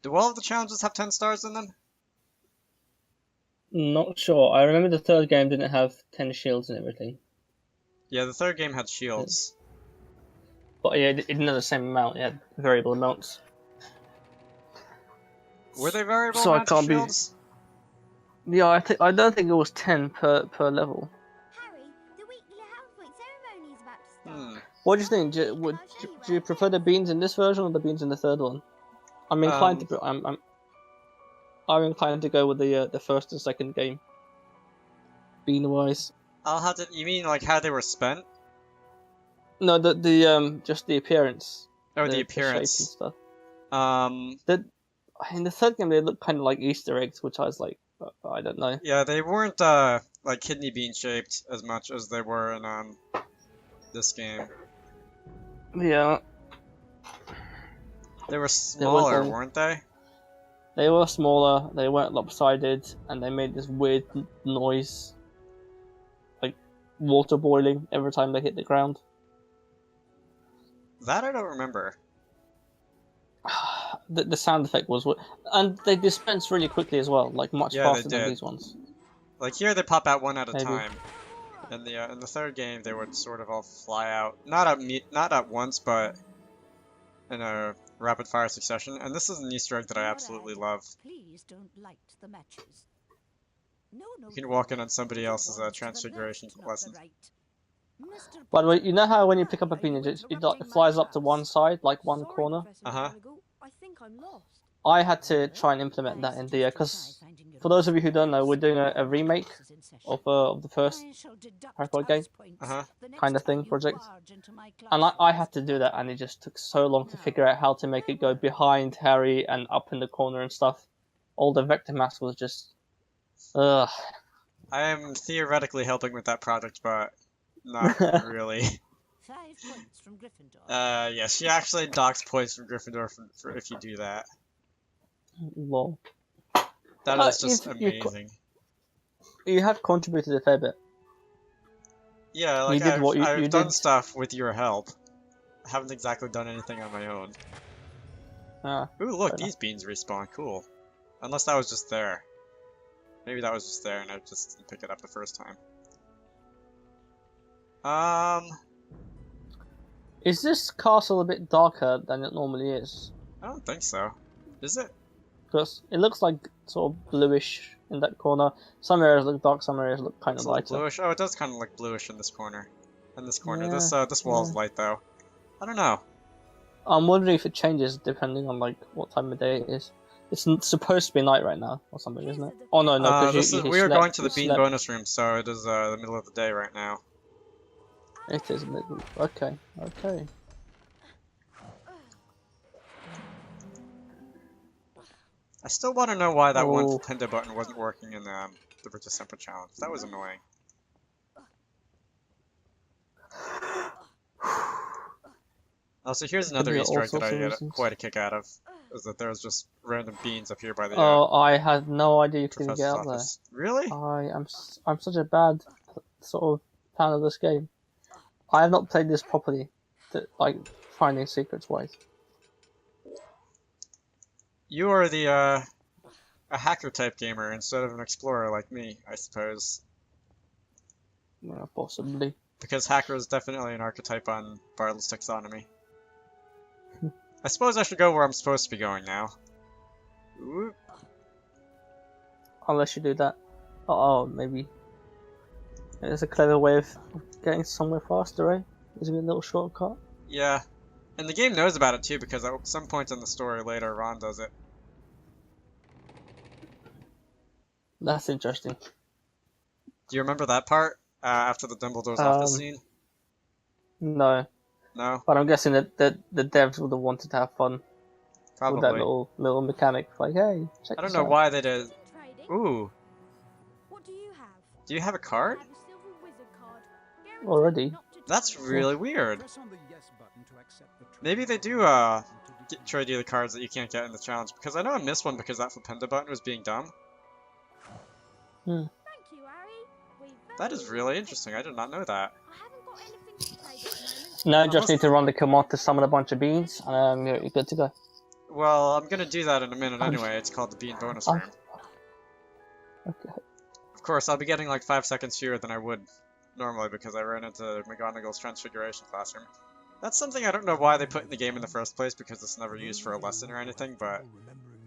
Do all of the challenges have 10 stars in them? Not sure. I remember the third game didn't have 10 shields and everything. Yeah, the third game had shields. But yeah, it didn't have the same amount. It had variable amounts. Were they variable So I amounts of can't be. shields? Yeah, I don't think it was 10 per level. Harry, the weekly Half-Point ceremony is about to start. What do you think? Do you prefer the beans in this version or the beans in the third one? I'm inclined to. I'm inclined to go with the first and second game. Bean wise. I'll have to. You mean like how they were spent? No, the just the appearance. Oh, the appearance. appearance. The shape and stuff. In the third game, they look kind of like Easter eggs, which I was like, I don't know. Yeah, they weren't like kidney bean shaped as much as they were in this game. Yeah. They were smaller, weren't they? They were smaller. They weren't lopsided, and they made this weird noise, like water boiling every time they hit the ground. That I don't remember. The sound effect was, and they dispense really quickly as well, like much faster than these ones. Like here, they pop out one at a time. In the third game, they would sort of all fly out, not at once, but in a rapid fire succession. And this is an Easter egg that I absolutely love. Please don't light the matches. No, you can walk in on somebody else's transfiguration lesson. By the way, you know how when you pick up a bean, it flies up to one side, like one corner? Uh-huh. I had to try and implement that in the because for those of you who don't know, we're doing a remake of the first Harry Potter game, kind of thing project, and I had to do that, and it just took so long to figure out how to make it go behind Harry and up in the corner and stuff. All the vector mass was just, ugh. I am theoretically helping with that project, but not really. 5 points from Gryffindor. Yeah, she actually docks points from Gryffindor for if you do that. Lol. That is just amazing. You have contributed a fair bit. Yeah, like I've done stuff with your help. I haven't exactly done anything on my own. Ooh, look, these beans respawn. Cool. Unless that was just there. Maybe that was just there and I just didn't pick it up the first time. Is this castle a bit darker than it normally is? I don't think so. Is it? Because it looks like sort of bluish in that corner. Some areas look dark, some areas look kind of lighter. Bluish? Oh, it does kind of look bluish in this corner. Yeah. This wall's light though. I don't know. I'm wondering if it changes depending on like what time of day it is. It's supposed to be night right now or something, isn't it? Oh no, we are going to the bean bonus room, so it is the middle of the day right now. It is middle. Okay. I still want to know why that one Nintendo button wasn't working in the British Simple Challenge. That was annoying. Also, here's another Easter egg that I get quite a kick out of, is that there's just random beans up here by the I had no idea you couldn't get up there. Really? I'm such a bad sort of fan of this game. I have not played this properly, like finding secrets wise. You are a hacker type gamer instead of an explorer like me, I suppose. Yeah, possibly. Because hacker is definitely an archetype on Bartle's taxonomy. I suppose I should go where I'm supposed to be going now. Ooh. Unless you do that. Oh, maybe. There's a clever way of getting somewhere faster, eh? Is it a little shortcut? Yeah. And the game knows about it too, because at some point in the story later, Ron does it. That's interesting. Do you remember that part? After the Dumbledore's office scene? No. No? But I'm guessing that the devs would have wanted to have fun. Probably. With that little mechanic. Like, hey, check I don't know why they did. Ooh. What do you have? Do you have a card? Already? That's really weird. Maybe they do trade you the cards that you can't get in the challenge, because I know I missed one because that Flipendo button was being dumb. Thank you, Harry. That is really interesting. I did not know that. I haven't got anything to play at the moment. No, just need to run the command to summon a bunch of beans, and you're good to go. Well, I'm gonna do that in a minute anyway. It's called the Bean Bonus Room. Okay. Of course, I'll be getting like 5 seconds fewer than I would normally because I ran into McGonagall's Transfiguration classroom. That's something I don't know why they put in the game in the first place because it's never used for a lesson or anything, but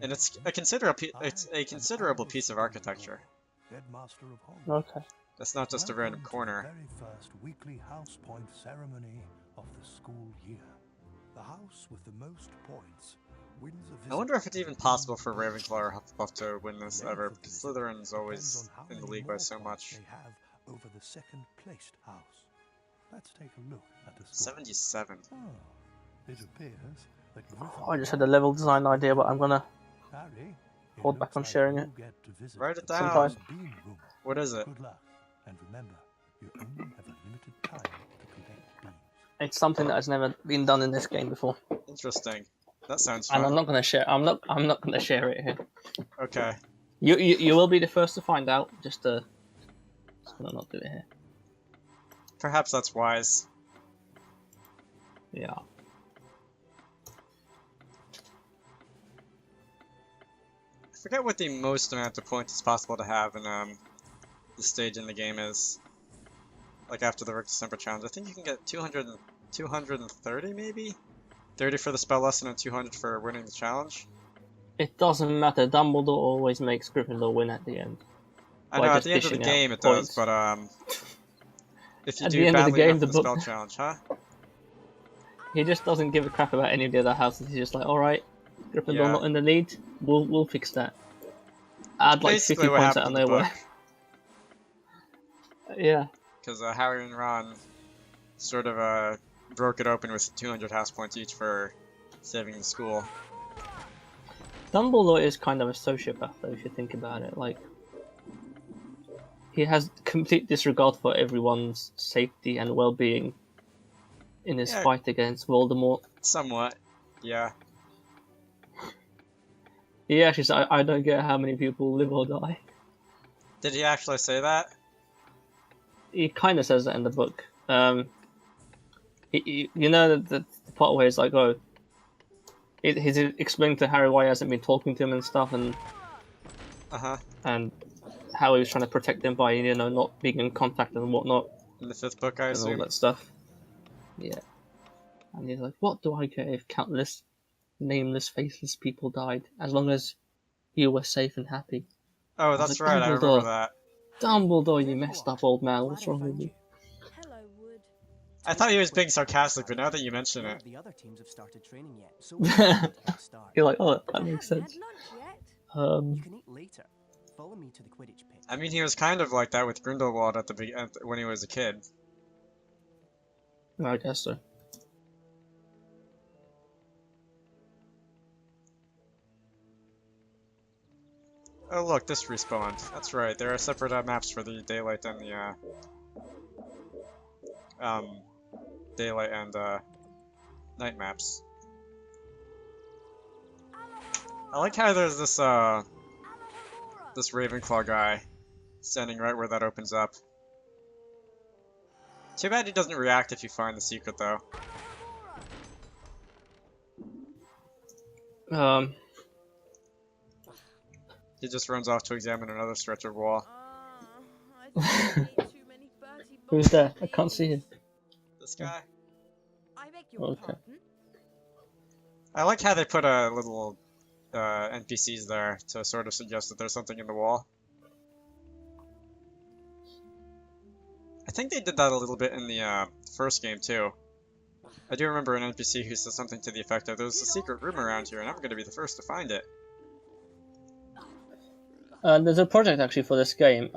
and it's a considerable piece of architecture. Okay. That's not just a random corner. Very first weekly house point ceremony of the school year. The house with the most points wins a visit. I wonder if it's even possible for Ravenclaw or Hufflepuff to win this ever, because Slytherin's always in the league by so much. They have over the second placed house. Let's take a look at the score. 77. Oh, it appears that I just had a level design idea, but I'm gonna Harry, hold back on sharing it. Write it down. Sometime. What is it? Good luck. And remember, you only have a limited time to collect beans. It's something that has never been done in this game before. Interesting. That sounds fun. And I'm not gonna share. I'm not gonna share it here. Okay. You will be the first to find out. Just gonna not do it here. Perhaps that's wise. Yeah. I forget what the most amount of points it's possible to have in the stage in the game is. Like after the Rick December challenge, I think you can get 230 maybe? 30 for the spell lesson and 200 for winning the challenge. It doesn't matter. Dumbledore always makes Gryffindor win at the end. I know at the end of the game it does, but if you at do the end of the badly game, enough the in the book spell challenge, huh? He just doesn't give a crap about any of the other houses. He's just like, all right, Gryffindor not in the lead. We'll fix that. Add like 50 points out of their way. Yeah. Because Harry and Ron sort of broke it open with 200 house points each for saving the school. Dumbledore is kind of a sociopath, though, if you think about it. Like, he has complete disregard for everyone's safety and well-being in his fight against Voldemort. Somewhat, yeah. He actually said, I don't get how many people live or die. Did he actually say that? He kind of says that in the book. You know the part where he's like, oh, he's explaining to Harry why he hasn't been talking to him and stuff, and and how he was trying to protect him by not being in contact and whatnot. In the 5th book, I assume. And all that stuff. Yeah. And he's like, what do I care if countless nameless, faceless people died, as long as you were safe and happy? Oh, that's like, right, I remember that. Dumbledore, you messed up, old man. What's wrong with you? I thought he was being sarcastic, but now that you mention it... The other teams have started training yet, so you're like, oh, that makes sense. You can eat later. Follow me to the Quidditch pit. I mean, he was kind of like that with Grindelwald when he was a kid. I guess so. Oh look, this respawned. That's right, there are separate maps for the daylight and the daylight and night maps. I like how there's this this Ravenclaw guy standing right where that opens up. Too bad he doesn't react if you find the secret though. He just runs off to examine another stretch of wall. Who's there? I can't see him. This guy. Okay. I like how they put a little NPCs there to sort of suggest that there's something in the wall. I think they did that a little bit in the first game too. I do remember an NPC who said something to the effect of, "There's a secret room around here and I'm going to be the first to find it." There's a project actually for this game.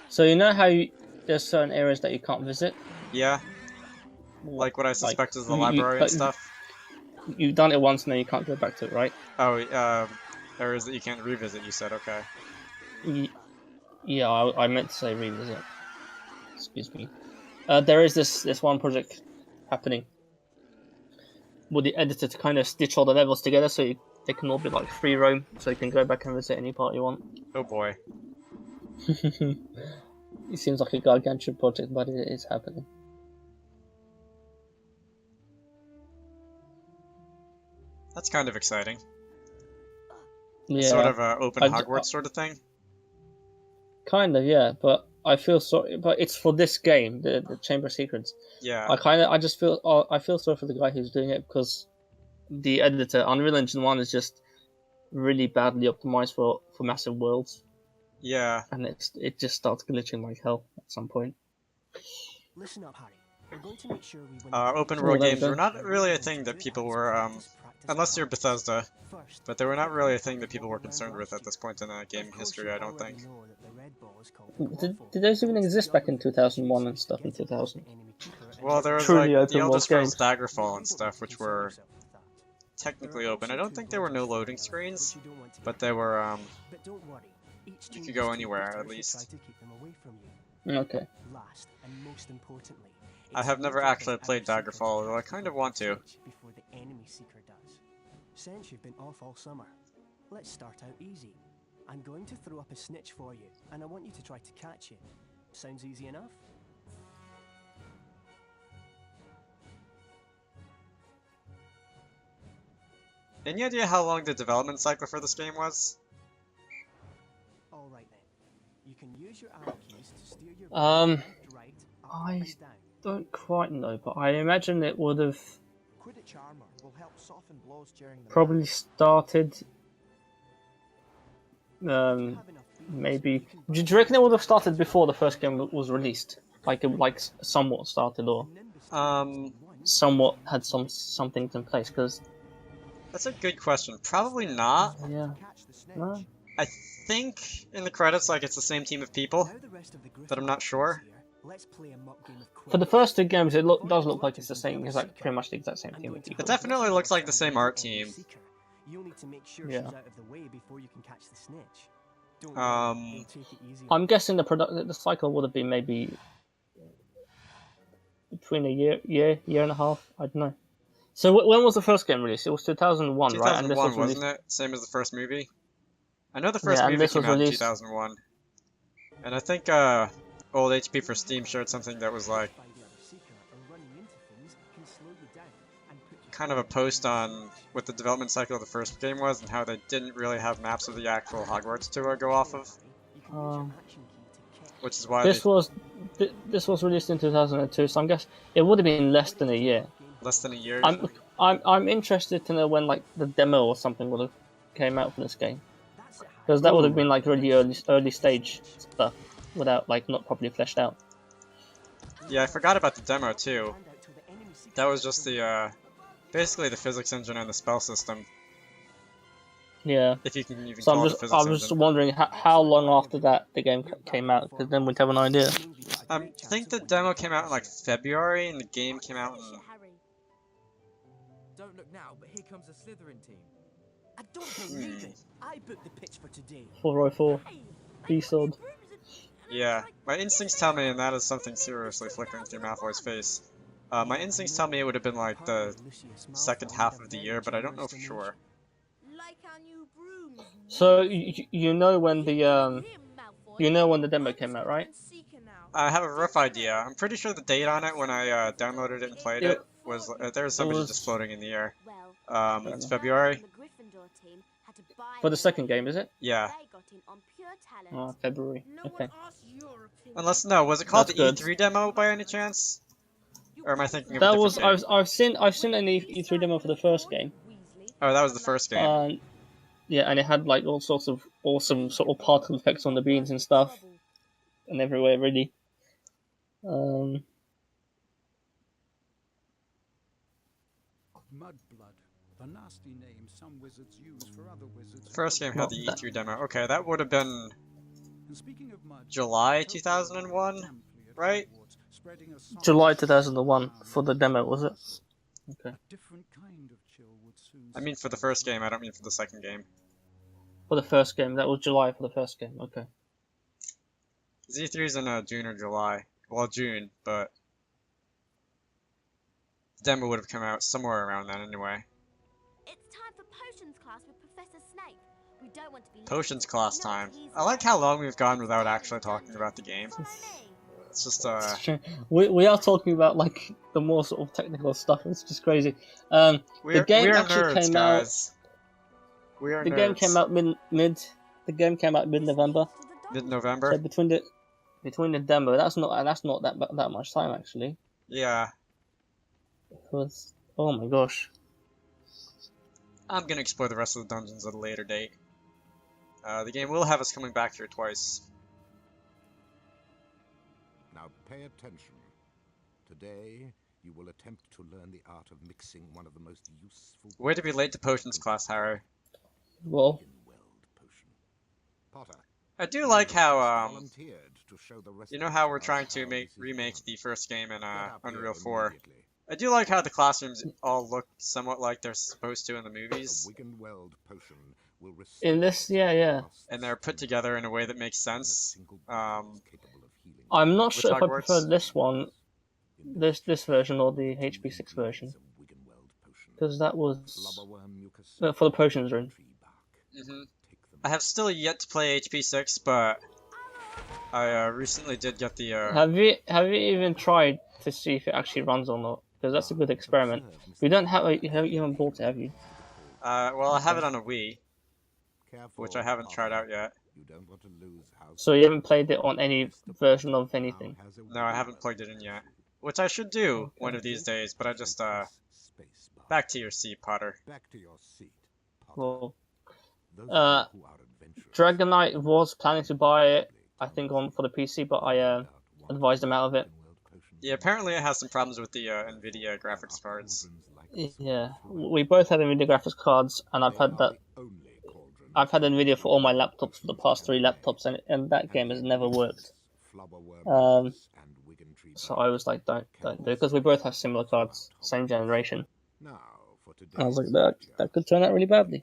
So you know how there's certain areas that you can't visit? Yeah. Like what I suspect is the library and stuff. You've done it once and then you can't go back to it, right? Oh, areas that you can't revisit, you said, okay. Yeah, I meant to say revisit. Excuse me. There is this one project happening with the editor to kind of stitch all the levels together so they can all be like free roam, so you can go back and visit any part you want. Oh boy. It seems like a gargantuan project, but it is happening. That's kind of exciting. Yeah. Sort of a open Hogwarts sort of thing. Kind of, yeah. But I feel sorry. But it's for this game, the Chamber of Secrets. Yeah. I feel sorry for the guy who's doing it because the editor, Unreal Engine 1, is just really badly optimized for massive worlds. Yeah. And it just starts glitching like hell at some point. Listen up, Harry. We're going to make sure we win open world games were not really a thing that people were, unless you're Bethesda, but they were not really a thing that people were concerned with at this point in gaming history, I don't think. Did those even exist back in 2001 and stuff in 2000? Well, there was Truly like the open Elder world Scrolls games. Daggerfall and stuff, which were technically open. I don't think there were no loading screens, but they were, you could go anywhere, at least. Okay. I have never actually played Daggerfall, although I kind of want to. Since you've been off all summer, let's start out easy. I'm going to throw up a snitch for you, and I want you to try to catch it. Sounds easy enough? Any idea how long the development cycle for this game was? Alright then. You can use your arrow keys to steer your right, up, I and down. don't quite know, but I imagine it would have Quidditch armor will help soften blows during the probably started. Maybe. Do you reckon it would have started before the first game was released? Like it somewhat started, or somewhat had some things in place? Because that's a good question. Probably not. Yeah. No. I think in the credits, like it's the same team of people, but I'm not sure. For the first two games, it does look like it's the same. It's like pretty much the exact same team of people. It definitely looks like the same art team. Yeah. I'm guessing the cycle would have been maybe between a year and a half. I don't know. So when was the first game released? It was 2001, right? And this was wasn't it? Same as the first movie. I know the first movie came out in 2001, and I think Old HP for Steam shared something that was like kind of a post on what the development cycle of the first game was and how they didn't really have maps of the actual Hogwarts to go off of. Which is why this was released in 2002, so I guess it would have been less than a year. Less than a year. I'm interested to know when like the demo or something would have came out for this game, because that would have been like really early stage stuff without like not properly fleshed out. Yeah, I forgot about the demo too. That was just the basically the physics engine and the spell system. Yeah. If you can even so call it a physics I was just wondering how long after that the game came out, because then we'd have an idea. I think the demo came out in like February, and the game came out in... Don't look now, but here comes the Slytherin team. I don't believe it. I booked the pitch for today. 404. B-sword. Yeah, my instincts tell me, and that is something seriously flickering through Malfoy's face. My instincts tell me it would have been like the second half of the year, but I don't know for sure. So you know when the demo came out, right? I have a rough idea. I'm pretty sure the date on it when I downloaded it and played it was there's somebody just floating in the air. It's February. For the second game, is it? Yeah. Oh, February. Okay. Unless was it called the E3 demo by any chance? Or am I thinking of that a was game? I've seen an E3 demo for the first game. Oh, that was the first game. Yeah, and it had like all sorts of awesome sort of particle effects on the beans and stuff, and everywhere really. Mudblood, the nasty name some wizards use for other wizards. First game had the E3 demo. Okay, that would have been July 2001, right? July 2001 for the demo, was it? Okay. I mean for the first game, I don't mean for the second game. For the first game, that was July for the first game, okay. Z3's in June or July. Well, June, but the demo would have come out somewhere around then anyway. It's time for potions class with Professor Snape. We don't want to be potions class time. I like how long we've gone without actually talking about the game. It's just we are talking about like the more sort of technical stuff. It's just crazy. The game actually came out. We are the nerds. game came out mid. The game came out mid-November. Mid-November. So between the demo, that's not that much time actually. Yeah. Because oh my gosh. I'm gonna explore the rest of the dungeons at a later date. The game will have us coming back here twice. Now pay attention. Today, you will attempt to learn the art of mixing one of the most useful... Way to be late to potions class, Harry. Well... Potter, I do like how, you know how we're trying to remake the first game in Unreal 4? I do like how the classrooms all look somewhat like they're supposed to in the movies. In this, yeah. And they're put together in a way that makes sense. I'm not sure if I prefer this one, this version, or the HP6 version, because that was for the potions room. I have still yet to play HP6, but I recently did get the. Have you even tried to see if it actually runs or not? Because that's a good experiment. You don't have you haven't bought it, have you? Well, I have it on a Wii, which I haven't tried out yet. So you haven't played it on any version of anything? No, I haven't plugged it in yet. Which I should do one of these days, but I just, back to your seat, Potter. Well, Dragon Knight was planning to buy it, I think, for the PC, but I advised him out of it. Yeah, apparently it has some problems with the NVIDIA graphics cards. Yeah, we both have NVIDIA graphics cards, and I've had NVIDIA for all my laptops for the past 3 laptops, and that game has never worked. So I was like, don't do it, because we both have similar cards, same generation. I was like, that could turn out really badly.